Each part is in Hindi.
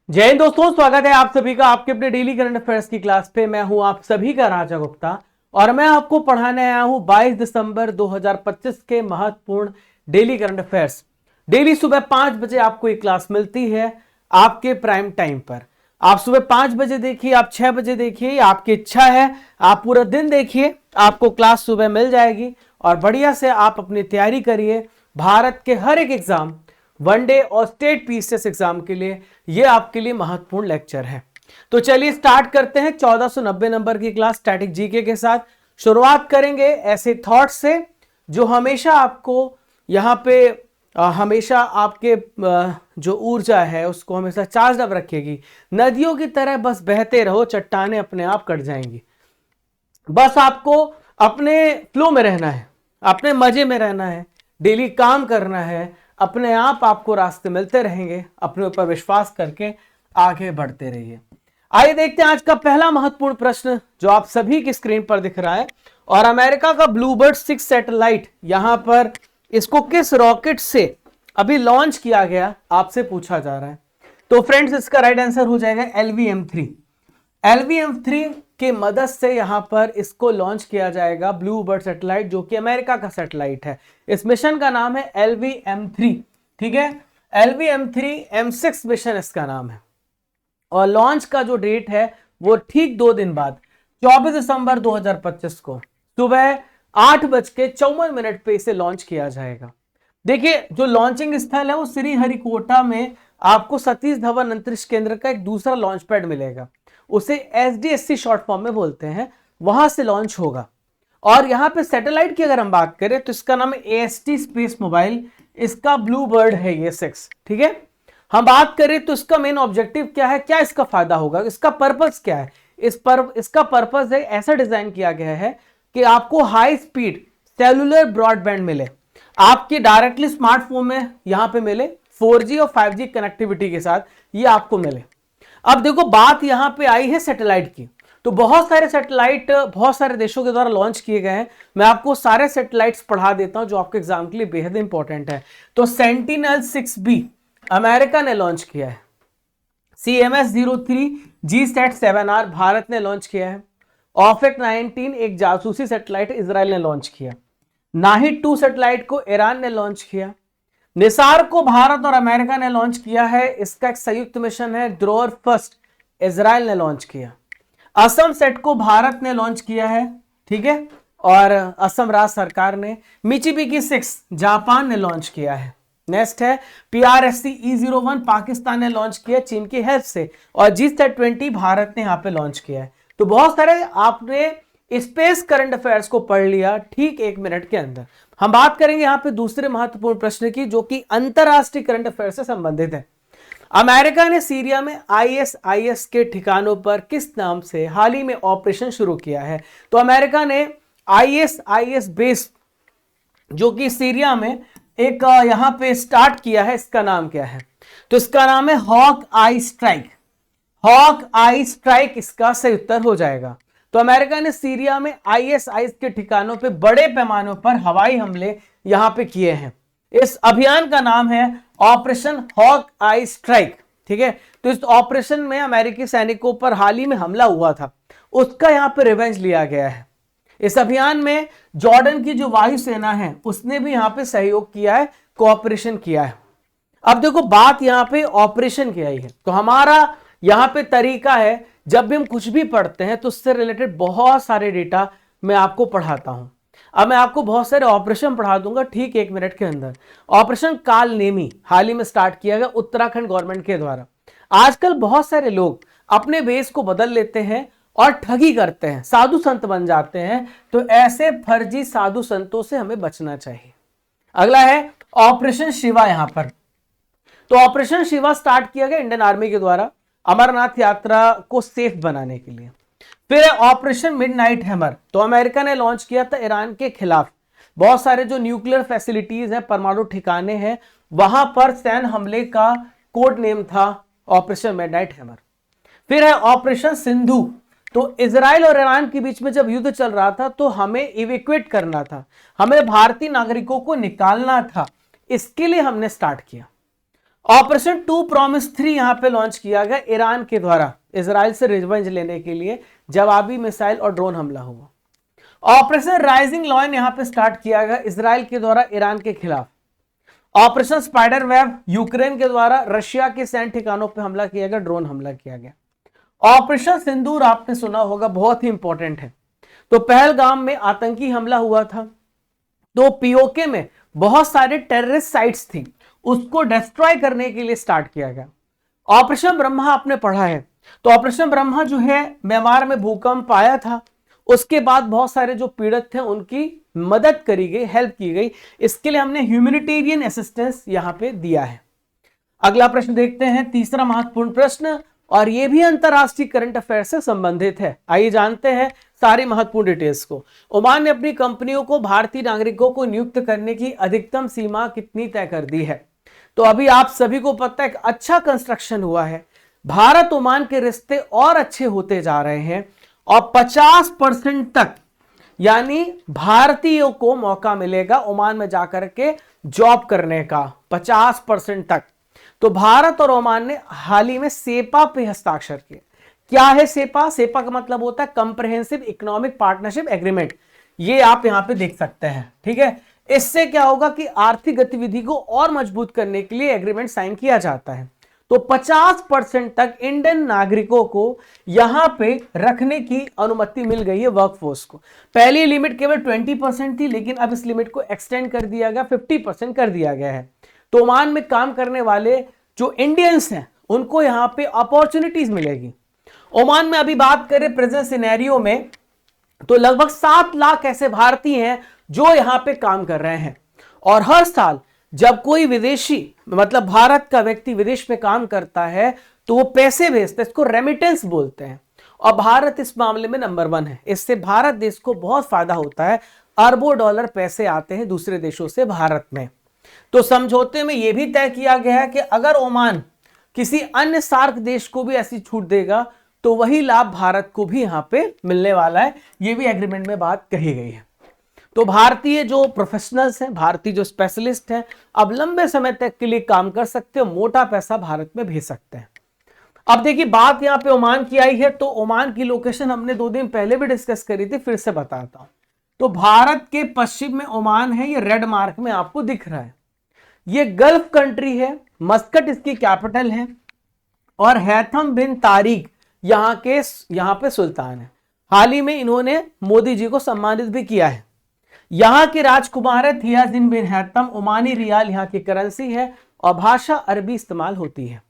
जय हिंद दोस्तों, स्वागत है आप सभी का आपके अपने डेली करंट अफेयर्स की क्लास पे। मैं हूं आप सभी का राजा गुप्ता और मैं आपको पढ़ाने आया हूं 22 दिसंबर 2025 के महत्वपूर्ण डेली करंट अफेयर्स। डेली सुबह 5 बजे आपको ये क्लास मिलती है आपके प्राइम टाइम पर। आप सुबह 5 बजे देखिए, आप 6 बजे देखिए, आपकी इच्छा है आप पूरा दिन देखिए, आपको क्लास सुबह मिल जाएगी और बढ़िया से आप अपनी तैयारी करिए। भारत के हर एक एग्जाम, वनडे और स्टेट पीसीएस एग्जाम के लिए ये आपके लिए महत्वपूर्ण लेक्चर है। तो चलिए स्टार्ट करते हैं 1490 नंबर की क्लास स्टैटिक जीके के साथ। शुरुआत करेंगे ऐसे थॉट से जो हमेशा आपको यहां पे हमेशा आपके जो ऊर्जा है उसको हमेशा चार्ज अप रखेगी। नदियों की तरह बस बहते रहो, चट्टाने अपने आप कट जाएंगी। बस आपको अपने फ्लो में रहना है, अपने मजे में रहना है, डेली काम करना है, अपने आप आपको रास्ते मिलते रहेंगे। अपने ऊपर विश्वास करके आगे बढ़ते रहिए। आइए देखते हैं आज का पहला महत्वपूर्ण प्रश्न जो आप सभी की स्क्रीन पर दिख रहा है। और अमेरिका का ब्लूबर्ड 6 सैटेलाइट यहां पर इसको किस रॉकेट से अभी लॉन्च किया गया आपसे पूछा जा रहा है। तो फ्रेंड्स इसका राइट आंसर हो जाएगा LVM-3। LVM-3 के मदद से यहां पर इसको लॉन्च किया जाएगा ब्लूबर्ड सैटेलाइट, जो कि अमेरिका का सैटेलाइट है। इस मिशन का नाम है LVM-3। ठीक है, LVM-3 M6 मिशन इसका नाम है और लॉन्च का जो डेट है वो ठीक 2 दिन बाद 24 दिसंबर 2025 को सुबह 8:54 पे इसे लॉन्च किया जाएगा। देखिए जो लॉन्चिंग स्थल है वो श्रीहरिकोटा में आपको सतीश धवन अंतरिक्ष केंद्र का एक दूसरा लॉन्च पैड मिलेगा, उसे SDSC शॉर्ट फॉर्म में बोलते हैं, वहां से लॉन्च होगा। और यहां पे सैटेलाइट की अगर हम बात करें तो इसका नाम है AST स्पेस मोबाइल, इसका ब्लू बर्ड है ये 6। ठीक है, हम बात करें तो इसका मेन ऑब्जेक्टिव क्या है, क्या इसका फायदा होगा, इसका पर्पस क्या है। इसका पर्पस है, ऐसा डिजाइन किया गया है कि आपको हाई स्पीड सेलुलर ब्रॉडबैंड मिले, आपके डायरेक्टली स्मार्टफोन में यहां पे मिले, 4G और 5G कनेक्टिविटी के साथ ये आपको मिले। अब देखो बात यहां पे आई है सैटेलाइट की, तो बहुत सारे सैटेलाइट बहुत सारे देशों के द्वारा लॉन्च किए गए हैं। मैं आपको सारे सैटेलाइट्स पढ़ा देता हूं जो आपके एग्जाम के लिए बेहद इंपॉर्टेंट है। तो Sentinel-6B अमेरिका ने लॉन्च किया है, CMS-03 GSAT-7R भारत ने लॉन्च किया है, OFAC-19 एक जासूसी सैटेलाइट इजराइल ने लॉन्च किया, नाहिद-2 सैटेलाइट को ईरान ने लॉन्च किया, निसार को भारत और अमेरिका ने लॉन्च किया है, इसका एक संयुक्त मिशन है, ड्रोर फर्स्ट इजराइल ने लॉन्च किया, असम सेट को भारत ने लॉन्च किया है। ठीक है, और असम राज्य सरकार ने मिचिबिकी 6 जापान ने लॉन्च किया है। नेक्स्ट है PRSC E-01 पाकिस्तान ने लॉन्च किया चीन की हेल्प से, और GSAT-20 भारत ने यहां पे लॉन्च किया है। तो बहुत सारे आपने स्पेस करंट अफेयर्स को पढ़ लिया ठीक 1 मिनट के अंदर। हम बात करेंगे यहां पे दूसरे महत्वपूर्ण प्रश्न की जो कि अंतरराष्ट्रीय करंट अफेयर से संबंधित है। अमेरिका ने सीरिया में ISIS के ठिकानों पर किस नाम से हाल ही में ऑपरेशन शुरू किया है। तो अमेरिका ने ISIS बेस जो कि सीरिया में एक यहां पे स्टार्ट किया है, इसका नाम क्या है। तो इसका नाम है हॉक आई स्ट्राइक। हॉक आई स्ट्राइक इसका सही उत्तर हो जाएगा। तो अमेरिका ने सीरिया में ISIS के ठिकानों पे बड़े पैमानों पर हवाई हमले यहां पे किए हैं। इस अभियान का नाम है ऑपरेशन हॉक आई स्ट्राइक। ठीक है, तो इस ऑपरेशन में अमेरिकी सैनिकों पर हाल ही में हमला हुआ था, उसका यहां पे रिवेंज लिया गया है। इस अभियान में जॉर्डन की जो वायुसेना है उसने भी यहां पे सहयोग किया है, कोऑपरेशन किया है। अब देखो बात यहां पे ऑपरेशन की आई है, तो हमारा यहां पे तरीका है जब भी हम कुछ भी पढ़ते हैं तो उससे रिलेटेड बहुत सारे डेटा मैं आपको पढ़ाता हूं। अब मैं आपको बहुत सारे ऑपरेशन पढ़ा दूंगा ठीक 1 मिनट के अंदर। ऑपरेशन काल नेमी हाल ही में स्टार्ट किया गया उत्तराखंड गवर्नमेंट के द्वारा। आजकल बहुत सारे लोग अपने बेस को बदल लेते हैं और ठगी करते हैं, साधु संत बन जाते हैं, तो ऐसे फर्जी साधु संतों से हमें बचना चाहिए। अगला है ऑपरेशन शिवा। यहां पर तो ऑपरेशन शिवा स्टार्ट किया गया इंडियन आर्मी के द्वारा अमरनाथ यात्रा को सेफ बनाने के लिए। फिर ऑपरेशन मिडनाइट हैमर, तो अमेरिका ने लॉन्च किया था ईरान के खिलाफ। बहुत सारे जो न्यूक्लियर फैसिलिटीज हैं, परमाणु ठिकाने हैं, वहां पर सैन्य हमले का कोड नेम था ऑपरेशन मिडनाइट हैमर। फिर है ऑपरेशन सिंधु, तो इजराइल और ईरान के बीच में जब युद्ध चल रहा था तो हमें इवैक्यूएट करना था, हमें भारतीय नागरिकों को निकालना था, इसके लिए हमने स्टार्ट किया। ऑपरेशन 2 प्रॉमिस 3 यहां पे लॉन्च किया गया ईरान के द्वारा इजराइल से रिवेंज लेने के लिए, जवाबी मिसाइल और ड्रोन हमला हुआ। ऑपरेशन राइजिंग लॉयन यहां पे स्टार्ट किया गया इजराइल के द्वारा ईरान के खिलाफ। ऑपरेशन स्पाइडर वेब यूक्रेन के द्वारा रशिया के सैन्य ठिकानों पर हमला किया गया, ड्रोन हमला किया गया। ऑपरेशन सिंदूर आपने सुना होगा, बहुत ही इंपॉर्टेंट है। तो पहलगाम में आतंकी हमला हुआ था, तो पीओके में बहुत सारे टेररिस्ट साइट्स थी, उसको डिस्ट्रॉय करने के लिए स्टार्ट किया गया। ऑपरेशन ब्रह्मा आपने पढ़ा है, तो ऑपरेशन ब्रह्मा जो है म्यांमार में भूकंप आया था, उसके बाद बहुत सारे जो पीड़ित थे उनकी मदद करी गई, हेल्प की गई, इसके लिए हमने ह्यूमैनिटेरियन असिस्टेंस यहां पे दिया है। अगला प्रश्न देखते हैं, तीसरा महत्वपूर्ण प्रश्न, और यह भी अंतरराष्ट्रीय करंट अफेयर से संबंधित है। आइए जानते हैं सारी महत्वपूर्ण डिटेल्स को। ओमान ने अपनी कंपनियों को भारतीय नागरिकों को नियुक्त करने की अधिकतम सीमा कितनी तय कर दी है? तो अभी आप सभी को पता है, अच्छा कंस्ट्रक्शन हुआ है, भारत ओमान के रिश्ते और अच्छे होते जा रहे हैं, और 50% तक यानी भारतीयों को मौका मिलेगा ओमान में जाकर के जॉब करने का, 50% तक। तो भारत और ओमान ने हाल ही में सेपा पे हस्ताक्षर किए। क्या है सेपा? सेपा का मतलब होता है कंप्रिहेंसिव इकोनॉमिक पार्टनरशिप एग्रीमेंट, ये आप यहां पे देख सकते हैं, ठीक है। इससे क्या होगा कि आर्थिक गतिविधि को और मजबूत करने के लिए एग्रीमेंट साइन किया जाता है। तो 50% तक इंडियन नागरिकों को यहां पे रखने की अनुमति मिल गई है वर्कफोर्स को। पहली लिमिट केवल 20% थी, लेकिन अब इस लिमिट को एक्सटेंड कर दिया गया, 50% कर दिया गया है। तो ओमान में काम करने वाले जो इंडियंस हैं उनको यहां पे अपॉर्चुनिटीज मिलेगी। ओमान में अभी बात करें प्रेजेंट सिनेरियो में, तो लगभग 7 लाख ऐसे भारतीय हैं जो यहां पे काम कर रहे हैं, और हर साल जब कोई विदेशी मतलब भारत का व्यक्ति विदेश में काम करता है तो वो पैसे भेजता है, इसको रेमिटेंस बोलते हैं, और भारत इस मामले में नंबर 1 है। इससे भारत देश को बहुत फायदा होता है, अरबों डॉलर पैसे आते हैं दूसरे देशों से भारत में। तो समझौते में यह भी तय किया गया है कि अगर ओमान किसी अन्य सार्क देश को भी ऐसी छूट देगा तो वही लाभ भारत को भी यहां पे मिलने वाला है, यह भी एग्रीमेंट में बात कही गई है। तो भारतीय जो प्रोफेशनल्स हैं, भारतीय जो स्पेशलिस्ट हैं, अब लंबे समय तक के लिए काम कर सकते हो, मोटा पैसा भारत में भेज सकते हैं। अब देखिए बात यहां पे ओमान की आई है, तो ओमान की लोकेशन हमने 2 दिन पहले भी डिस्कस करी थी, फिर से बताता हूं। तो भारत के पश्चिम में ओमान है, ये रेड मार्क में आपको दिख रहा है। ये गल्फ कंट्री है, मस्कट इसकी कैपिटल है, और हैथम बिन तारिक यहां पे सुल्तान है। हाल ही में इन्होंने मोदी जी को सम्मानित भी किया है। यहां के राजकुमार है थियाजिन बिन हैथम, ओमानी रियाल यहां की करेंसी है, और भाषा अरबी इस्तेमाल होती है।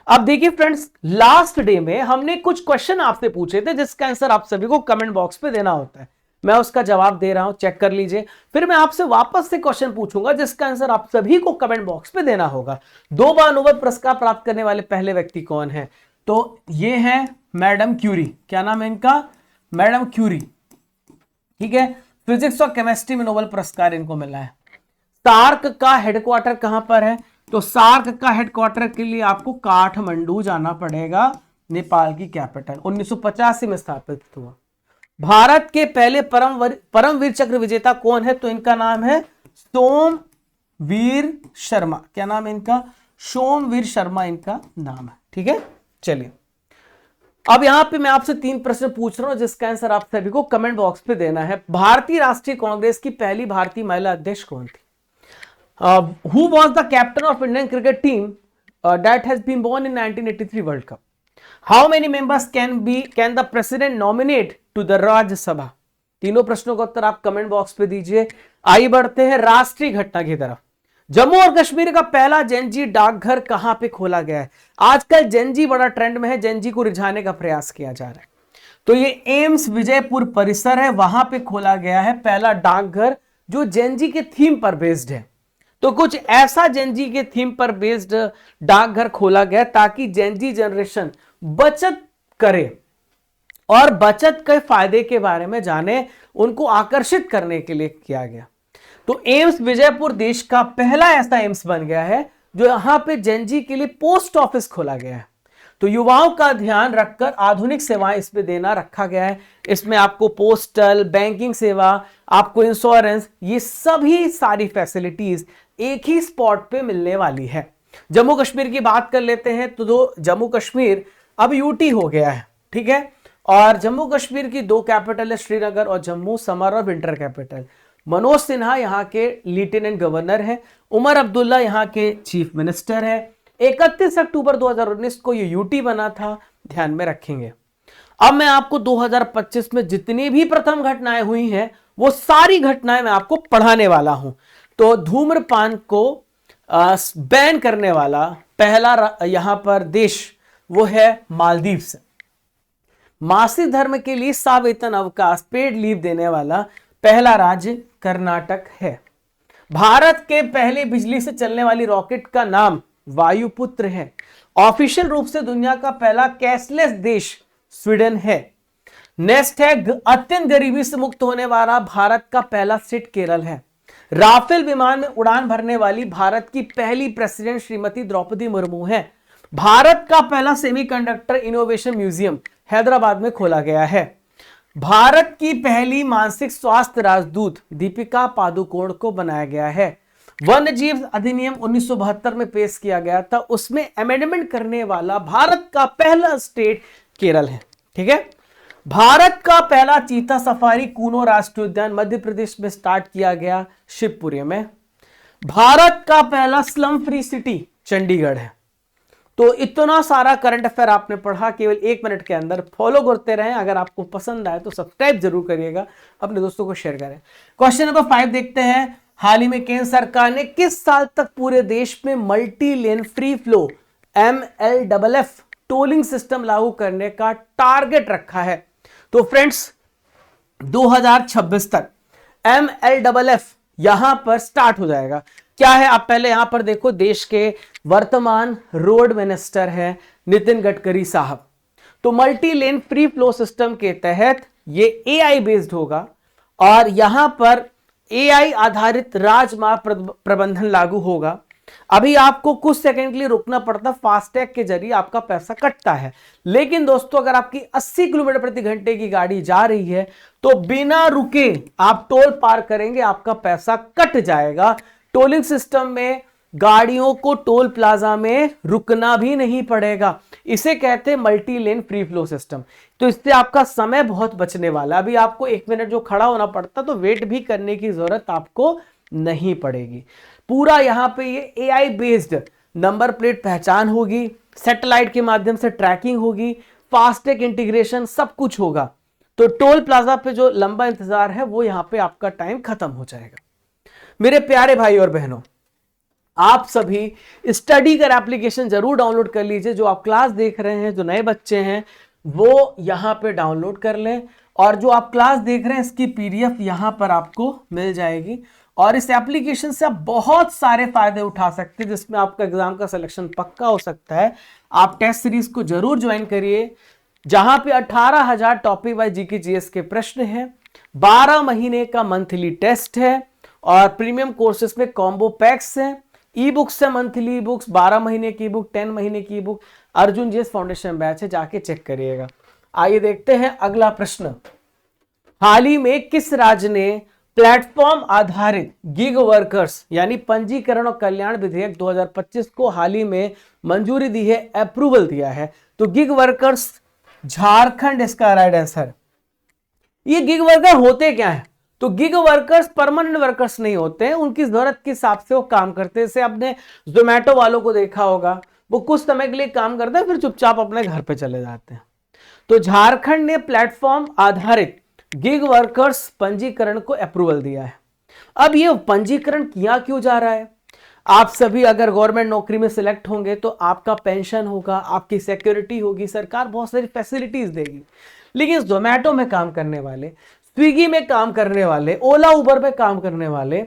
अब देखिए फ्रेंड्स, लास्ट डे में हमने कुछ क्वेश्चन आपसे पूछे थे जिसका आंसर आप सभी को कमेंट बॉक्स पे देना होता है। मैं उसका जवाब दे रहा हूं, चेक कर लीजिए। फिर मैं आपसे वापस से क्वेश्चन पूछूंगा जिसका आंसर आप सभी को कमेंट बॉक्स पे देना होगा। 2 बार नोबेल पुरस्कार प्राप्त करने वाले पहले व्यक्ति कौन है? तो ये है मैडम क्यूरी। क्या नाम है इनका? मैडम क्यूरी, ठीक है। फिजिक्स और केमिस्ट्री में नोबेल पुरस्कार इनको मिला है। सार्क का हेडक्वार्टर कहां पर है? तो सार्क का हेडक्वार्टर के लिए आपको काठमांडू जाना पड़ेगा, नेपाल की कैपिटल। 1985 में स्थापित हुआ। भारत के पहले परमवीर चक्र विजेता कौन है? तो इनका नाम है सोमवीर शर्मा। क्या नाम है इनका? सोमवीर शर्मा इनका नाम है, ठीक है। चलिए अब यहां पे मैं आपसे 3 प्रश्न पूछ रहा हूं जिसका आंसर आप सभी को कमेंट बॉक्स पे देना है। भारतीय राष्ट्रीय कांग्रेस की पहली भारतीय महिला अध्यक्ष कौन थी? Who was the captain of Indian cricket team that has been born in 1983 World Cup? How many members can the president nominate to the राज्य सभा? तीनों प्रश्नों का उत्तर आप कमेंट बॉक्स पे दीजिए। आइए बढ़ते हैं राष्ट्रीय घटना की तरफ। जम्मू और कश्मीर का पहला जेनजी डाकघर कहां पे खोला गया है? आजकल जेनजी बड़ा ट्रेंड में है, जेनजी को रिझाने का प्रयास किया जा रहा है। तो ये एम्स विजयपुर परिसर है, वहां पे खोला गया है पहला डाकघर जो जेनजी के थीम पर बेस्ड है। तो कुछ ऐसा जेनजी के थीम पर बेस्ड डाकघर खोला गया ताकि जेनजी जनरेशन बचत करे और बचत के फायदे के बारे में जाने, उनको आकर्षित करने के लिए किया गया। तो एम्स विजयपुर देश का पहला ऐसा एम्स बन गया है जो यहां पे जेनजी के लिए पोस्ट ऑफिस खोला गया है। तो युवाओं का ध्यान रखकर आधुनिक सेवाएं इस पे देना रखा गया है। इसमें आपको पोस्टल, बैंकिंग सेवा, आपको इंश्योरेंस, ये सभी सारी फैसिलिटीज एक ही स्पॉट पे मिलने वाली है। जम्मू कश्मीर की बात कर लेते हैं तो जम्मू कश्मीर अब यूटी हो गया है, ठीक है। और जम्मू कश्मीर की 2 कैपिटल है, श्रीनगर और जम्मू, समर और विंटर कैपिटल। मनोज सिन्हा यहाँ के लेफ्टिनेंट गवर्नर है, उमर अब्दुल्ला यहाँ के चीफ मिनिस्टर है। 31 अक्टूबर 2019 को ये यूटी बना था, ध्यान में रखेंगे। अब मैं आपको 2025 में जितनी भी प्रथम घटनाएं हुई हैं वो सारी घटनाएं मैं आपको पढ़ाने वाला हूं। तो धूम्रपान को बैन करने वाला पहला यहां पर देश वो है मालदीव्स। मासिक धर्म के लिए सवेतन अवकाश पेड लीव देने वाला पहला राज्य कर्नाटक है। भारत के पहले बिजली से चलने वाली रॉकेट का नाम वायुपुत्र है। ऑफिशियल रूप से दुनिया का पहला कैशलेस देश स्वीडन है। नेक्स्ट है, अत्यंत गरीबी से मुक्त होने वाला भारत का पहला स्टेट केरल है। राफेल विमान में उड़ान भरने वाली भारत की पहली प्रेसिडेंट श्रीमती द्रौपदी मुर्मू है। भारत का पहला सेमीकंडक्टर इनोवेशन म्यूजियम हैदराबाद में खोला गया है। भारत की पहली मानसिक स्वास्थ्य राजदूत दीपिका पादुकोण को बनाया गया है। वन्य जीव अधिनियम 1972 में पेश किया गया था, उसमें अमेंडमेंट करने वाला भारत का पहला स्टेट केरल है, ठीक है। भारत का पहला चीता सफारी कूनो राष्ट्रीय उद्यान मध्य प्रदेश में स्टार्ट किया गया, शिवपुरी में। भारत का पहला स्लम फ्री सिटी चंडीगढ़ है। तो इतना सारा करंट अफेयर आपने पढ़ा केवल 1 मिनट के अंदर। फॉलो करते रहें, अगर आपको पसंद आए तो सब्सक्राइब जरूर करिएगा, अपने दोस्तों को शेयर करें। क्वेश्चन नंबर 5 देखते हैं। हाल ही में केंद्र सरकार ने किस साल तक पूरे देश में multi lane free flow MLFF tolling system लागू करने का टारगेट रखा है? तो फ्रेंड्स 2026 तक MLFF यहां पर स्टार्ट हो जाएगा। क्या है, आप पहले यहां पर देखो, देश के वर्तमान रोड मिनिस्टर है नितिन गडकरी साहब। तो multi lane free flow system के तहत ये AI बेस्ड होगा और यहां पर AI आधारित राजमार्ग प्रबंधन लागू होगा। अभी आपको कुछ सेकंड के लिए रुकना पड़ता, फास्टैग के जरिए आपका पैसा कटता है। लेकिन दोस्तों अगर आपकी 80 किलोमीटर प्रति घंटे की गाड़ी जा रही है तो बिना रुके आप टोल पार करेंगे, आपका पैसा कट जाएगा। टोलिंग सिस्टम में गाड़ियों को टोल प्लाजा में रुकना भी नहीं पड़ेगा। इसे कहते हैं multi lane free flow system. तो इससे आपका समय बहुत बचने वाला। अभी आपको 1 मिनट जो खड़ा होना पड़ता तो वेट भी करने की जरूरत आपको नहीं पड़ेगी। पूरा यहां पे ये AI बेस्ड नंबर प्लेट पहचान होगी, सैटेलाइट के माध्यम से ट्रैकिंग होगी, फास्टैग इंटीग्रेशन सब कुछ होगा। तो टोल प्लाजा पे जो लंबा इंतजार है वो यहां पे आपका टाइम खत्म हो जाएगा। मेरे प्यारे भाई और बहनों, आप सभी स्टडी कर एप्लीकेशन जरूर डाउनलोड कर लीजिए। जो आप क्लास देख रहे हैं, जो नए बच्चे हैं वो यहां पे डाउनलोड कर लें, और जो आप क्लास देख रहे हैं इसकी PDF यहां पर आपको मिल जाएगी। और इस एप्लीकेशन से आप बहुत सारे फायदे उठा सकते हैं, जिसमें आपका एग्जाम का सिलेक्शन पक्का हो सकता है। आप टेस्ट सीरीज को जरूर ज्वाइन करिए, जहां पे 18,000 टॉपिक वाइज GK GS के प्रश्न हैं, 12 महीने का मंथली टेस्ट है, और प्रीमियम कोर्सेस में कॉम्बो पैक्स हैं। ई बुक्स है, मंथली बुक्स, 12 महीने की बुक, 10 महीने की book. Arjun GS foundation batch है, जाके चेक करिएगा। आइए देखते हैं अगला प्रश्न। हाल ही में किस राज्य ने प्लेटफॉर्म आधारित गिग वर्कर्स यानी पंजीकरण और कल्याण विधेयक 2025 को हाल ही में मंजूरी दी है, अप्रूवल दिया है? तो गिग वर्कर्स झारखंड इसका राइट आंसर। ये गिग वर्कर होते क्या है? तो गिग वर्कर्स परमानेंट वर्कर्स नहीं होते हैं, उनकी जरूरत के हिसाब से वो काम करते हैं। जैसे आपने जोमेटो वालों को देखा होगा, वो कुछ समय के लिए काम करते हैं फिर चुपचाप अपने घर पे चले जाते हैं। तो झारखंड ने प्लेटफॉर्म आधारित गिग वर्कर्स पंजीकरण को अप्रूवल दिया है। अब ये पंजीकरण किया क्यों जा रहा है? आप सभी अगर गवर्नमेंट नौकरी में सिलेक्ट होंगे तो आपका पेंशन होगा, आपकी सिक्योरिटी होगी, सरकार बहुत सारी फैसिलिटीज देगी। लेकिन जोमेटो में काम करने वाले, स्विगी में काम करने वाले, ओला उबर में काम करने वाले,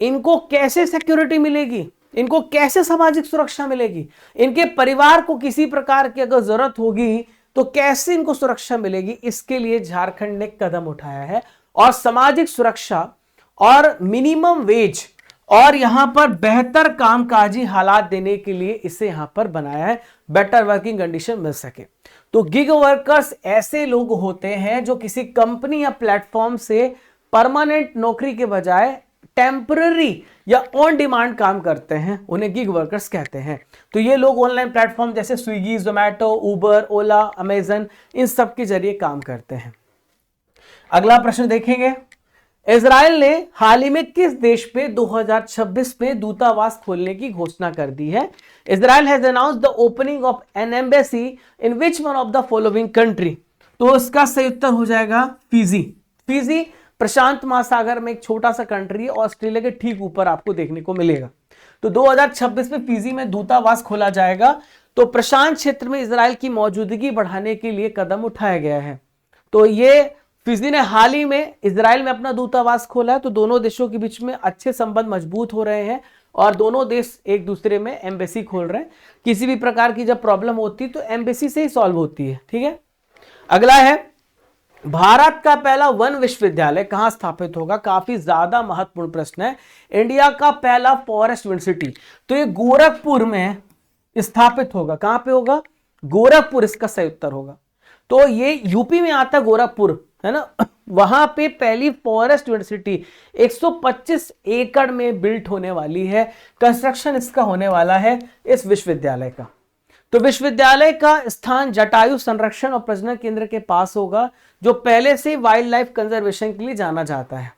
इनको कैसे सिक्योरिटी मिलेगी? इनको कैसे सामाजिक सुरक्षा मिलेगी? इनके परिवार को किसी प्रकार की अगर जरूरत होगी तो कैसे इनको सुरक्षा मिलेगी? इसके लिए झारखंड ने कदम उठाया है और सामाजिक सुरक्षा और मिनिमम वेज और यहां पर बेहतर कामकाजी हालात देने के लिए इसे यहां पर बनाया है, बेटर वर्किंग कंडीशन मिल सके। तो गिग वर्कर्स ऐसे लोग होते हैं जो किसी कंपनी या प्लेटफॉर्म से परमानेंट नौकरी के बजाय टेम्पररी या ऑन डिमांड काम करते हैं उन्हें गिग वर्कर्स कहते हैं। तो ये लोग ऑनलाइन प्लेटफॉर्म जैसे स्विगी, जोमैटो, उबर, ओला, अमेजन इन सब के जरिए काम करते हैं। अगला प्रश्न देखेंगे, इजराइल ने हाल ही में किस देश पे 2026 में दूतावास खोलने की घोषणा कर दी है? Israel has announced the opening of N embassy in which one of the following country? तो इसका सही उत्तर हो जाएगा फिजी। फिजी प्रशांत महासागर में एक छोटा सा कंट्री है, ऑस्ट्रेलिया के ठीक ऊपर आपको देखने को मिलेगा। तो 2026 में फिजी में दूतावास खोला जाएगा। तो प्रशांत क्षेत्र में इजराइल की मौजूदगी बढ़ाने के लिए कदम उठाया गया है। तो ये फिजी ने हाल ही में इजराइल में अपना दूतावास खोला है। तो दोनों देशों के बीच में अच्छे संबंध मजबूत हो रहे हैं और दोनों देश एक दूसरे में एम्बेसी खोल रहे हैं। किसी भी प्रकार की जब प्रॉब्लम होती है तो एम्बेसी से ही सॉल्व होती है। ठीक है, अगला है, भारत का पहला वन विश्वविद्यालय कहां स्थापित होगा? काफी ज्यादा महत्वपूर्ण प्रश्न है। इंडिया का पहला फॉरेस्ट यूनिवर्सिटी, तो ये गोरखपुर में स्थापित होगा। कहां पे होगा? गोरखपुर इसका सही उत्तर होगा। तो ये यूपी में आता है गोरखपुर, है ना। वहां पे पहली फॉरेस्ट यूनिवर्सिटी 125 एकड़ में बिल्ट होने वाली है। कंस्ट्रक्शन इसका होने वाला है इस विश्वविद्यालय का। तो विश्वविद्यालय का स्थान जटायु संरक्षण और प्रजनन केंद्र के पास होगा, जो पहले से वाइल्ड लाइफ कंजर्वेशन के लिए जाना जाता है।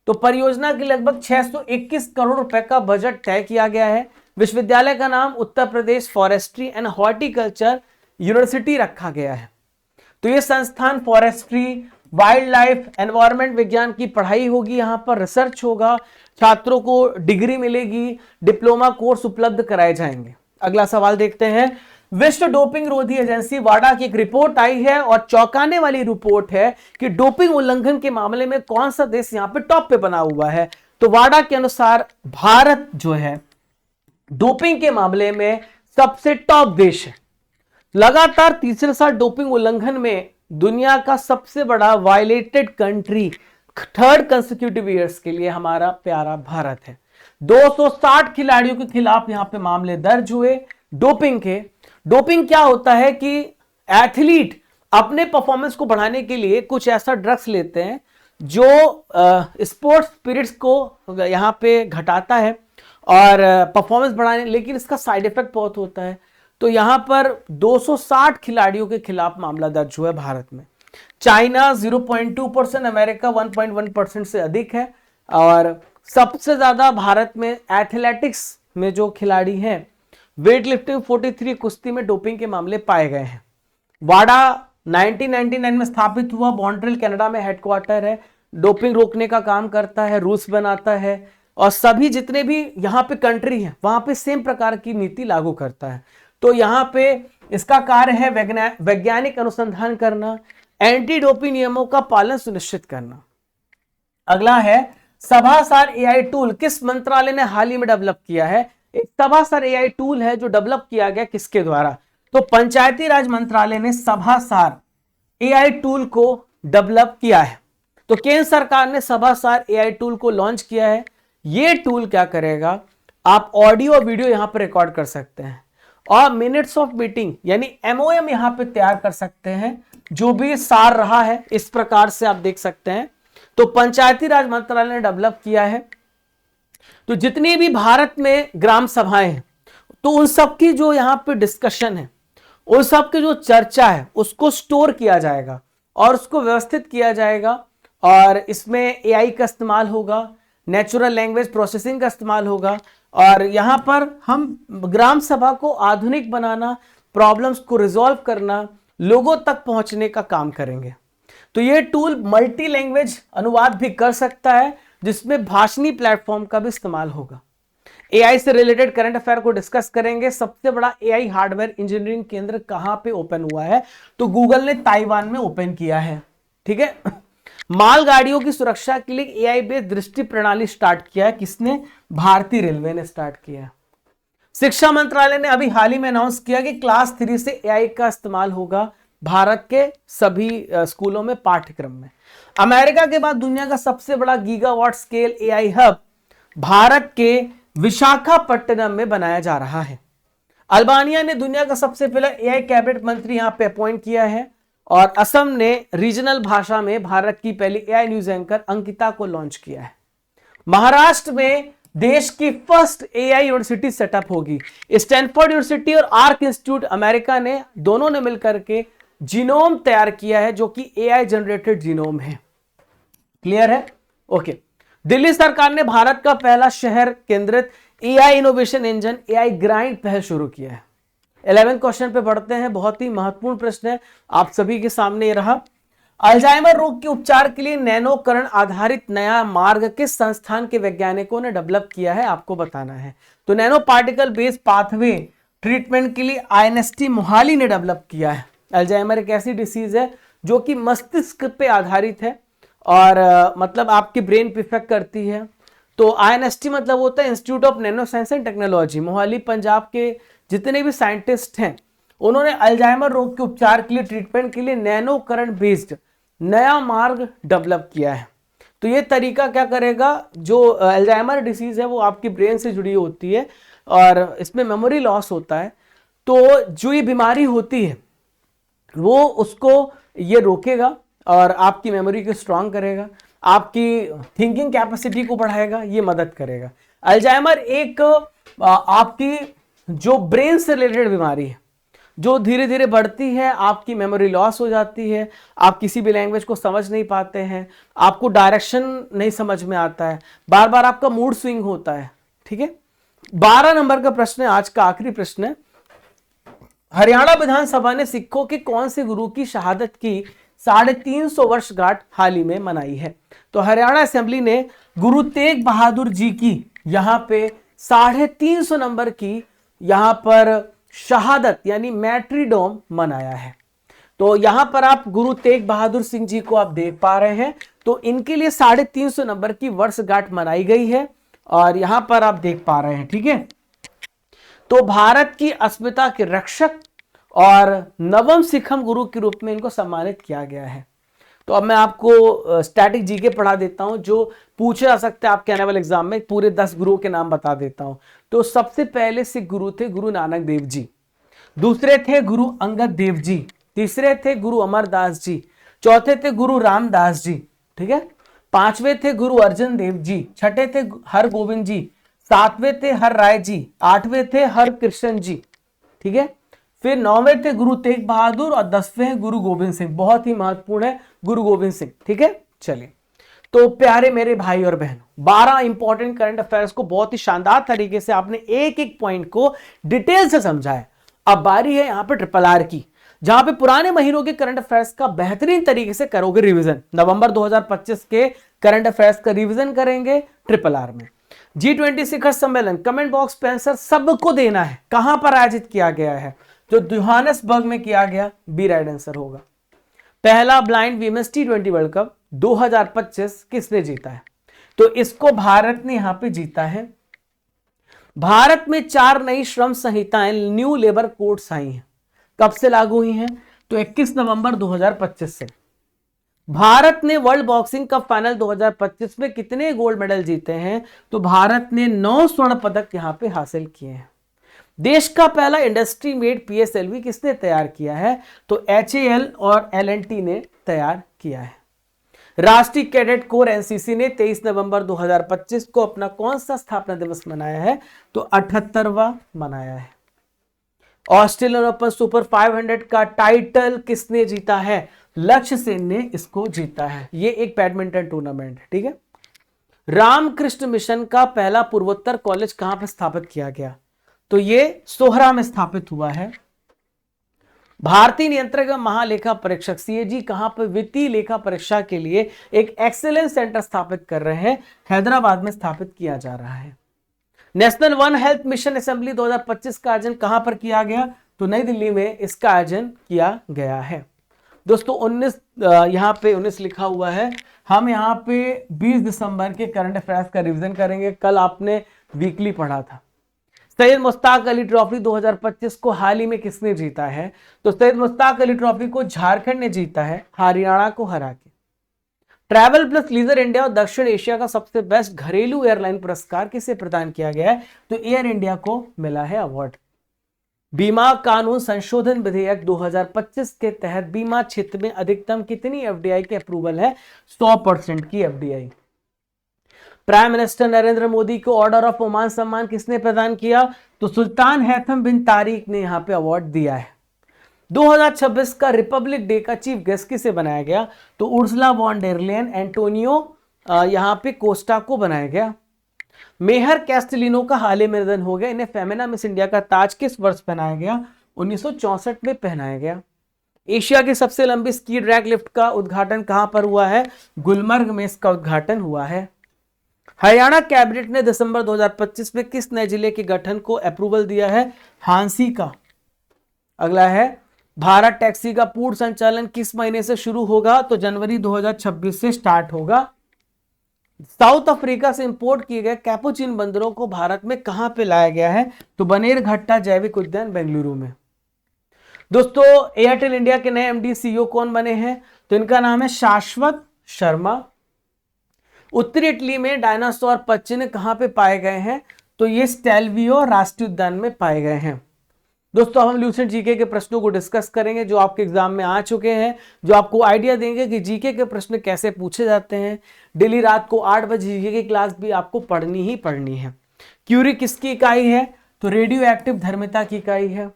तो परियोजना के लगभग 621 करोड़ रुपए का बजट तय किया गया है। विश्वविद्यालय का नाम Uttar Pradesh forestry and horticulture university रखा गया है। तो ये संस्थान फॉरेस्ट्री, वाइल्ड लाइफ, एनवायरमेंट विज्ञान की पढ़ाई होगी, यहां पर रिसर्च होगा, छात्रों को डिग्री मिलेगी, डिप्लोमा कोर्स उपलब्ध कराए जाएंगे। अगला सवाल देखते हैं, विश्व डोपिंग रोधी एजेंसी वाडा की एक रिपोर्ट आई है और चौंकाने वाली रिपोर्ट है कि डोपिंग उल्लंघन के मामले में कौन सा देश यहां पे टॉप पे बना हुआ है? तो वाडा के अनुसार भारत जो है डोपिंग के मामले में सबसे टॉप देश है। लगातार तीसरे साल डोपिंग उल्लंघन में दुनिया का सबसे बड़ा violated country third consecutive years के लिए हमारा प्यारा भारत है। 260 खिलाड़ियों के खिलाफ यहां पे मामले दर्ज हुए डोपिंग के। डोपिंग क्या होता है कि एथलीट अपने परफॉर्मेंस को बढ़ाने के लिए कुछ ऐसा ड्रग्स लेते हैं जो स्पोर्ट्स स्पिरिट्स को यहां पे घटाता है और परफॉर्मेंस बढ़ाने, लेकिन इसका साइड इफेक्ट बहुत होता है। तो यहां पर 260 खिलाड़ियों के खिलाफ मामला दर्ज हुआ है भारत में। चाइना 0.2%, अमेरिका 1.1% से अधिक है। और सबसे ज्यादा भारत में एथलेटिक्स में जो खिलाड़ी हैं, वेट लिफ्टिंग 43, कुश्ती में डोपिंग के मामले पाए गए हैं। वाडा 1999 में स्थापित हुआ, मॉन्ट्रियल कनाडा में हेडक्वार्टर है, डोपिंग रोकने का काम करता है, रूल्स बनाता है और सभी जितने भी यहाँ पे कंट्री हैं वहां पे सेम प्रकार की नीति लागू करता है। तो यहाँ पे इसका कार्य है वैज्ञानिक अनुसंधान करना, एंटी डोपिंग नियमों का पालन सुनिश्चित करना। अगला है, सभासार एआई टूल किस मंत्रालय ने हाल ही में डेवलप किया है? एक सभासार एआई टूल है जो डेवलप किया गया किसके द्वारा? तो पंचायती राज मंत्रालय ने सभासार एआई टूल को डेवलप किया है। तो केंद्र सरकार ने सभासार एआई टूल को लॉन्च किया है। ये टूल क्या करेगा, आप ऑडियो और वीडियो यहां पर रिकॉर्ड कर सकते हैं और मिनट्स ऑफ मीटिंग यानी एमओएम यहां पे तैयार कर सकते हैं, जो भी सार रहा है इस प्रकार से आप देख सकते हैं। तो पंचायती राज मंत्रालय ने डेवलप किया है। तो जितनी भी भारत में ग्राम सभाएं हैं, तो उन सब की जो यहां पे डिस्कशन है, उन सब की जो चर्चा है, उसको स्टोर किया जाएगा और उसको व्यवस्थित किया जाएगा। और इसमें एआई का इस्तेमाल होगा, नेचुरल लैंग्वेज प्रोसेसिंग का इस्तेमाल होगा और यहां पर हम ग्राम सभा को आधुनिक बनाना, प्रॉब्लम्स को रिजॉल्व करना, लोगों तक पहुंचने का काम करेंगे। तो ये टूल मल्टी लैंग्वेज अनुवाद भी कर सकता है, जिसमें भाषणी प्लेटफॉर्म का भी इस्तेमाल होगा। एआई से रिलेटेड करंट अफेयर को डिस्कस करेंगे। सबसे बड़ा एआई हार्डवेयर इंजीनियरिंग केंद्र कहां पे ओपन हुआ है? तो गूगल ने ताइवान में ओपन किया है। ठीक है, मालगाड़ियों की सुरक्षा के लिए एआई बेस्ड दृष्टि प्रणाली स्टार्ट किया है। किसने? भारतीय रेलवे ने स्टार्ट किया। शिक्षा मंत्रालय ने अभी हाल ही में अनाउंस किया कि क्लास 3 से एआई का इस्तेमाल होगा भारत के सभी स्कूलों में, पाठ्यक्रम में। अमेरिका के बाद दुनिया का सबसे बड़ा gigawatt scale AI hub Bharat के विशाखापट्टनम में बनाया जा रहा है। अल्बानिया ने दुनिया का सबसे पहला एआई कैबिनेट मंत्री यहां पे अपॉइंट किया है और असम ने रीजनल भाषा में भारत की पहली एआई न्यूज एंकर अंकिता को लॉन्च किया है। महाराष्ट्र में देश की फर्स्ट एआई यूनिवर्सिटी सेटअप होगी। स्टैनफोर्ड यूनिवर्सिटी और आर्क इंस्टीट्यूट अमेरिका ने दोनों ने मिलकर के जीनोम तैयार किया है जो कि एआई जनरेटेड जीनोम है। क्लियर है? ओके। दिल्ली सरकार ने भारत का पहला शहर केंद्रित AI innovation engine AI grind पहल शुरू किया है। 11वें क्वेश्चन पे बढ़ते हैं, बहुत ही महत्वपूर्ण प्रश्न है आप सभी के सामने ये रहा। अल्जाइमर रोग के उपचार के लिए नैनोकरण आधारित नया मार्ग किस संस्थान के वैज्ञानिकों ने डेवलप किया है, आपको बताना है। तो nano particle based pathway treatment के लिए आईएनएसटी मोहाली ने डेवलप किया है। अल्जाइमर एक ऐसी डिसीज है जो कि मस्तिष्क पे आधारित है और मतलब आपके ब्रेन पे इफेक्ट करती है। तो आईएनएसटी मतलब होता है institute of nano science and technology. Mohali Punjab के जितने भी साइंटिस्ट हैं उन्होंने अल्जाइमर रोग के उपचार के लिए ट्रीटमेंट के लिए नैनोकरण बेस्ड नया मार्ग डेवलप किया है। तो ये तरीका क्या करेगा, जो अल्जाइमर डिसीज है वो आपकी ब्रेन से जुड़ी होती है और इसमें मेमोरी लॉस होता है। तो जो ये बीमारी होती है वो उसको ये रोकेगा और आपकी मेमोरी को स्ट्रांग करेगा, आपकी थिंकिंग कैपेसिटी को बढ़ाएगा, ये मदद करेगा। अल्जाइमर एक आपकी जो ब्रेन से रिलेटेड बीमारी है जो धीरे धीरे बढ़ती है, आपकी मेमोरी लॉस हो जाती है, आप किसी भी लैंग्वेज को समझ नहीं पाते हैं, आपको डायरेक्शन नहीं समझ में आता है, बार बार आपका मूड स्विंग होता है। ठीक है, 12 नंबर का प्रश्न है, आज का आखिरी प्रश्न है। हरियाणा विधानसभा ने सिखों के कौन से गुरु की शहादत की 350 वर्षगांठ हाल ही में मनाई है? तो हरियाणा असेंबली ने गुरु तेग बहादुर जी की यहां पे 350 नंबर की यहां पर शहादत यानी मैट्रीडोम मनाया है। तो यहां पर आप गुरु तेग बहादुर सिंह जी को आप देख पा रहे हैं, तो इनके लिए 350 नंबर की वर्षगांठ मनाई गई है और यहां पर आप देख पा रहे हैं। ठीक है, तो भारत की अस्मिता के रक्षक और नवम सिखम गुरु के रूप में इनको सम्मानित किया गया है। तो अब मैं आपको स्टैटिक जीके पढ़ा देता हूं जो पूछे जा सकते हैं आपके आने वाले एग्जाम में। पूरे 10 गुरुओं के नाम बता देता हूं। तो सबसे पहले सिख गुरु थे गुरु नानक देव जी, दूसरे थे गुरु अंगद देव जी, तीसरे थे गुरु अमरदास जी, चौथे थे गुरु रामदास जी, ठीक है, पांचवें थे गुरु अर्जन देव जी, छठे थे हर गोविंद जी, सातवें थे हर राय जी, आठवें थे हर कृष्ण जी, ठीक है, फिर 9वें थे गुरु तेग बहादुर और 10वें गुरु गोविंद सिंह। बहुत ही महत्वपूर्ण है गुरु गोविंद सिंह। ठीक है, चलिए, तो प्यारे मेरे भाई और बहनों, 12 इंपॉर्टेंट करंट अफेयर्स को बहुत ही शानदार तरीके से आपने एक एक पॉइंट को डिटेल से समझा है। अब बारी है यहां पर ट्रिपल आर की, जहां पे पुराने महीनों के करंट अफेयर्स का बेहतरीन तरीके से करोगे रिवीजन। नवंबर 2025 के करंट अफेयर्स का रिवीजन करेंगे ट्रिपल आर में। G20 शिखर सम्मेलन कमेंट बॉक्स पे आंसर सबको देना है, कहां पर आयोजित किया गया है? जो जोहानिसबर्ग में किया गया, बी राइट आंसर होगा। पहला blind women's T20 world cup 2025 किसने जीता है? तो इसको भारत ने यहां पे जीता है। भारत में 4 नई श्रम संहिताएं न्यू लेबर कोड्स आई हैं। कब से लागू हुई हैं? तो 21 नवंबर 2025 से। भारत ने वर्ल्ड बॉक्सिंग कप फाइनल 2025 में कितने गोल्ड मेडल जीते हैं? तो भारत ने 9 स्वर्ण पदक यहां पे हासिल किए हैं। देश का पहला इंडस्ट्री मेड PSLV किसने तैयार किया है? तो HAL और L&T ने तैयार किया है। राष्ट्रीय कैडेट कोर NCC ने 23 नवंबर 2025 को अपना कौन सा स्थापना दिवस मनाया है? तो 78वां मनाया है। ऑस्ट्रेलियन ओपन सुपर 500 का टाइटल किसने जीता है? लक्ष्य सेन ने इसको जीता है। ये एक बैडमिंटन टूर्नामेंट है। ठीक है, रामकृष्ण मिशन का पहला पूर्वोत्तर कॉलेज कहां पर स्थापित किया गया? तो ये सोहरा में स्थापित हुआ है। भारतीय नियंत्रक महालेखा परीक्षक CAG कहां पर वित्तीय लेखा परीक्षा के लिए एक एक्सीलेंस सेंटर स्थापित कर रहे हैं? हैदराबाद में स्थापित किया जा रहा है। National one health mission assembly 2025 का आयोजन कहां पर किया गया? तो नई दिल्ली में इसका आयोजन किया गया है। दोस्तों 19 यहां पे 19 लिखा हुआ है। हम यहां पे 20 दिसंबर के करंट अफेयर्स का रिवीजन करेंगे। कल आपने वीकली पढ़ा था। सैयद मुश्ताक अली ट्रॉफी 2025 को हाल ही में किसने जीता है? तो सैयद मुश्ताक अली ट्रॉफी को झारखंड ने जीता है, हरियाणा को हरा के। ट्रैवल प्लस लीजर इंडिया और दक्षिण एशिया का सबसे बेस्ट घरेलू एयरलाइन पुरस्कार किसे प्रदान किया गया है? तो एयर इंडिया को मिला है अवार्ड। बीमा कानून संशोधन विधेयक 2025 के तहत बीमा क्षेत्र में अधिकतम कितनी FDI की अप्रूवल है? 100% की FDI। Prime minister Narendra Modi को ऑर्डर ऑफ ओमान सम्मान किसने प्रदान किया? तो सुल्तान हैथम बिन तारिक ने यहां पे अवार्ड दिया है। 2026 का रिपब्लिक डे का चीफ गेस्ट किसे बनाया गया? तो Ursula von der Leyen, Antonio यहां पे कोस्टा को बनाया गया। मेहर कैस्टेलिनो का हाल ही में निधन हो गया। इन्हें फेमिना मिस इंडिया का ताज किस वर्ष पहनाया गया? 1964 में पहनाया गया। एशिया की सबसे लंबी स्की ड्रैग लिफ्ट का उद्घाटन कहां पर हुआ है? गुलमर्ग में इसका उद्घाटन हुआ है। हरियाणा कैबिनेट ने दिसंबर 2025 में किस नए जिले के गठन को अप्रूवल दिया है? हांसी का। अगला है, भारत टैक्सी का पूर्ण संचालन किस महीने से शुरू होगा? तो जनवरी 2026 से स्टार्ट होगा। साउथ अफ्रीका से इंपोर्ट किए गए कैपुचिन बंदरों को भारत में कहां पे लाया गया है? तो बनेरघट्टा जैविक उद्यान बेंगलुरु में। दोस्तों, एयरटेल इंडिया के नए एमडी सीईओ कौन बने हैं? तो इनका नाम है शाश्वत शर्मा। उत्तरी इटली में डायनासोर पक्षी कहां पे पाए गए हैं? तो ये स्टेल्वियो राष्ट्रीय उद्यान में पाए गए हैं। दोस्तों, हम ल्यूसेंट जीके के प्रश्नों को डिस्कस करेंगे जो आपके एग्जाम में आ चुके हैं, जो आपको आइडिया देंगे कि जीके के प्रश्न कैसे पूछे जाते हैं। डेली रात को 8 बजे जीके की क्लास भी आपको पढ़नी ही पढ़नी है। क्यूरी किसकी इकाई है? तो रेडियो एक्टिव धर्मिता की इकाई है।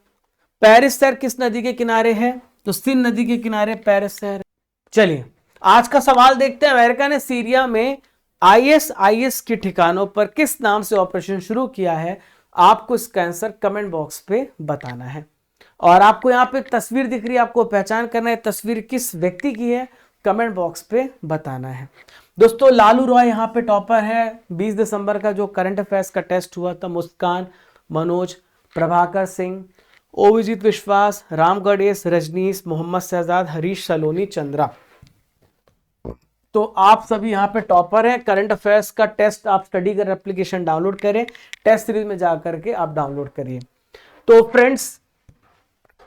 पेरिस शहर किस नदी के किनारे है? तो सिंध नदी के किनारे पेरिस शहर। चलिए, आज का सवाल देखते हैं। अमेरिका ने सीरिया में आईएसआईएस के ठिकानों पर किस नाम से ऑपरेशन शुरू किया है? आपको इसका आंसर कमेंट बॉक्स पे बताना है। और आपको यहाँ पे तस्वीर दिख रही है, आपको पहचान करना है तस्वीर किस व्यक्ति की है, कमेंट बॉक्स पे बताना है। दोस्तों, लालू रॉय यहाँ पे टॉपर है। 20 दिसंबर का जो करंट अफेयर्स का टेस्ट हुआ था, मुस्कान, मनोज, प्रभाकर सिंह, ओविजीत विश्वास, राम गणेश, रजनीश, मोहम्मद शहजाद, हरीश सलोनी, चंद्रा, तो आप सभी यहाँ पे टॉपर हैं। करंट अफेयर्स का टेस्ट आप स्टडी कर एप्लीकेशन डाउनलोड करें, टेस्ट सीरीज में जाकर के आप डाउनलोड करिए। तो फ्रेंड्स,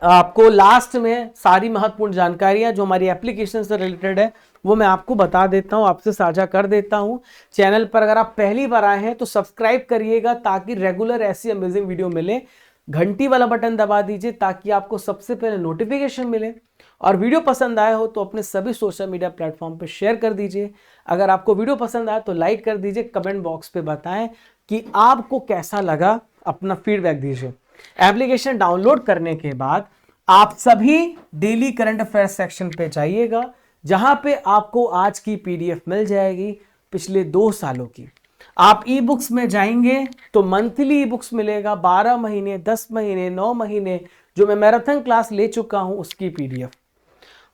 आपको लास्ट में सारी महत्वपूर्ण जानकारियां जो हमारी एप्लीकेशन से रिलेटेड है वो मैं आपको बता देता हूं, आपसे साझा कर देता हूं। चैनल पर अगर आप पहली बार आए हैं तो सब्सक्राइब करिएगा ताकि रेगुलर ऐसी अमेजिंग वीडियो मिले। घंटी वाला बटन दबा दीजिए ताकि आपको सबसे पहले नोटिफिकेशन मिले। और वीडियो पसंद आया हो तो अपने सभी सोशल मीडिया प्लेटफॉर्म पे शेयर कर दीजिए। अगर आपको वीडियो पसंद आया तो लाइक कर दीजिए, कमेंट बॉक्स पे बताएं कि आपको कैसा लगा, अपना फीडबैक दीजिए। एप्लीकेशन डाउनलोड करने के बाद आप सभी डेली करंट अफेयर सेक्शन पे जाइएगा, जहां पे आपको आज की पीडीएफ मिल जाएगी पिछले 2 सालों की। आप ई बुक्स में जाएंगे तो मंथली ई बुक्स मिलेगा, 12 महीने, 10 महीने, 9 महीने जो मैं मैराथन क्लास ले चुका हूं उसकी पीडीएफ।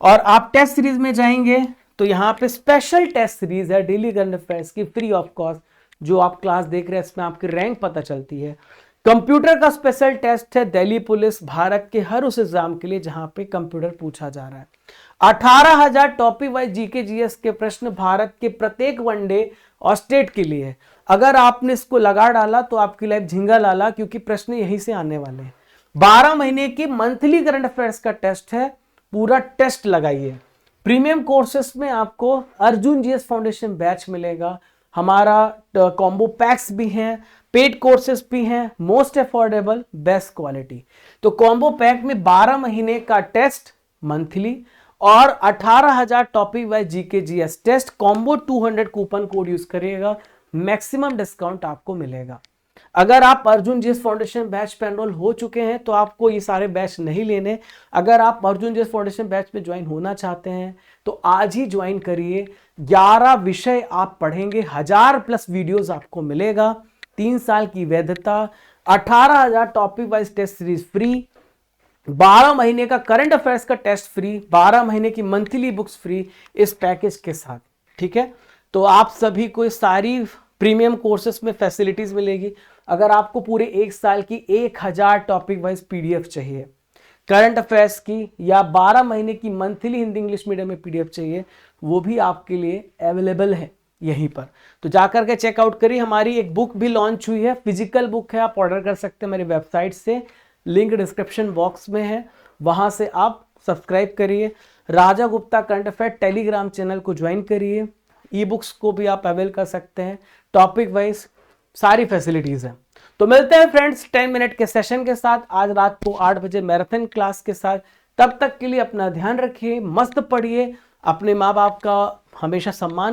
और आप टेस्ट सीरीज में जाएंगे तो यहाँ पे स्पेशल टेस्ट सीरीज है डेली करंट अफेयर्स की, फ्री ऑफ कॉस्ट। जो आप क्लास देख रहे हैं इसमें आपकी रैंक पता चलती है। कंप्यूटर का स्पेशल टेस्ट है दिल्ली पुलिस, भारत के हर उस एग्जाम के लिए जहां पे कंप्यूटर पूछा जा रहा है। 18,000 टॉपिक वाइज जीके जीएस के प्रश्न भारत के प्रत्येक वनडे और स्टेट के लिए। अगर आपने इसको लगा डाला तो आपकी लाइफ झिंगा लाला, क्योंकि प्रश्न यहीं से आने वाले हैं। 12 महीने की मंथली करंट अफेयर्स का टेस्ट है, पूरा टेस्ट लगाइए। प्रीमियम कोर्सेस में आपको अर्जुन जीएस फाउंडेशन बैच मिलेगा, हमारा कॉम्बो पैक्स भी हैं, पेड कोर्सेस भी हैं, मोस्ट अफोर्डेबल, बेस्ट क्वालिटी। तो कॉम्बो पैक में 12 महीने का टेस्ट मंथली और 18,000 topic wise GK GS test, combo 200 coupon code use करिएगा, मैक्सिमम डिस्काउंट आपको मिलेगा। अगर आप अर्जुन जीएस फाउंडेशन बैच पे एनरोल हो चुके हैं तो आपको ये सारे बैच नहीं लेने। अगर आप अर्जुन जीएस फाउंडेशन बैच में ज्वाइन होना चाहते हैं तो आज ही ज्वाइन करिए। 11 विषय आप पढ़ेंगे, 1000+ वीडियोस आपको मिलेगा, 3 साल की वैधता, 18,000 topic wise test series free, 12 महीने का करंट अफेयर्स का टेस्ट फ्री, 12 महीने की मंथली बुक्स फ्री इस पैकेज के साथ। ठीक है, तो आप सभी को सारी प्रीमियम कोर्सेस में फैसिलिटीज मिलेगी। अगर आपको पूरे 1 साल की 1000 टॉपिक वाइज पीडीएफ चाहिए करंट अफेयर्स की, या 12 महीने की मंथली हिंदी इंग्लिश मीडियम में पीडीएफ चाहिए, वो भी आपके लिए अवेलेबल है यहीं पर। तो जाकर के चेकआउट करिए। हमारी एक बुक भी लॉन्च हुई है, फिजिकल बुक है, आप ऑर्डर कर सकते हैं मेरी वेबसाइट से, लिंक डिस्क्रिप्शन बॉक्स में है, वहां से आप सब्सक्राइब करिए। Raja Gupta current affair telegram channel को ज्वाइन करिए। ई बुक्स को भी आप अवेल कर सकते हैं, टॉपिक वाइज सारी फैसिलिटीज हैं। तो मिलते हैं फ्रेंड्स 10 मिनट के सेशन के साथ आज रात को 8 बजे मैराथन क्लास के साथ। तब तक के लिए अपना ध्यान रखिए, मस्त पढ़िए, अपने माँ बाप का हमेशा सम्मान